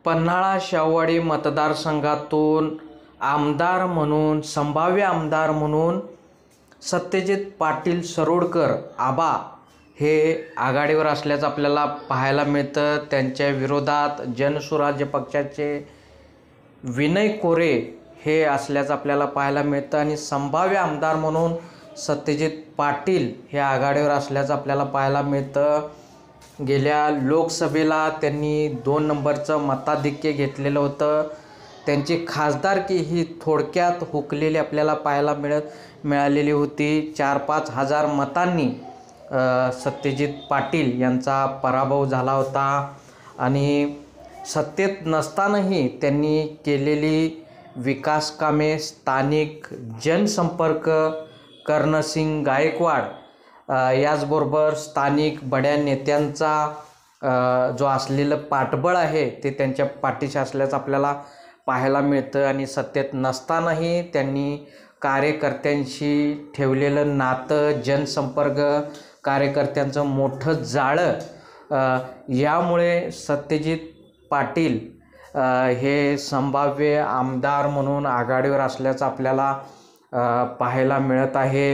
पन्हाळा शाहूवाडी मतदारसंघातून आमदार म्हणून संभाव्य आमदार म्हणून सत्यजित पाटील सरोडकर आबा हे आघाडीवर असल्याचं आपल्याला पाहायला मिळतं। त्यांच्या विरोधात जनसुराज्य पक्षाचे विनय कोरे हे असल्याचं आपल्याला पाहायला मिळतं आणि संभाव्य आमदार म्हणून सत्यजित पाटील हे आघाडीवर असल्याचं आपल्याला पाहायला मिळतं। गेल्या लोकसभेला त्यांनी 2 नंबरचं मताधिक्य घेतलेलं होतं। त्यांची खासदारकी ही थोडक्यात हुकलेली आपल्याला पाहायला मिळालेली होती। 4-5 हजार मतांनी सत्यजित पाटील यांचा पराभव झाला होता आणि सत्तेत नसतानाही त्यांनी केलेली विकास कामे, स्थानिक जनसंपर्क, कर्णसिंग गायकवाड याचबरोबर स्थानिक बड्या नेत्यांचा जो असलेलं पाठबळ आहे ते त्यांच्या पाठीशी असल्याचं आपल्याला पाहायला मिळतं आणि सत्तेत नसतानाही त्यांनी कार्यकर्त्यांशी ठेवलेलं नातं, जनसंपर्क, कार्यकर्त्यांचं मोठं जाळं यामुळे सत्यजित पाटील हे संभाव्य आमदार म्हणून आघाडीवर असल्याचं आपल्याला पाहायला मिळत आहे।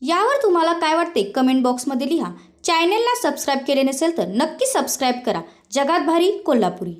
यावर तुम्हाला काय वाटते कमेंट बॉक्समध्ये लिहा। चॅनलला सबस्क्राईब केले नसेल तर नक्की सबस्क्राईब करा। जगात भारी कोल्हापुरी।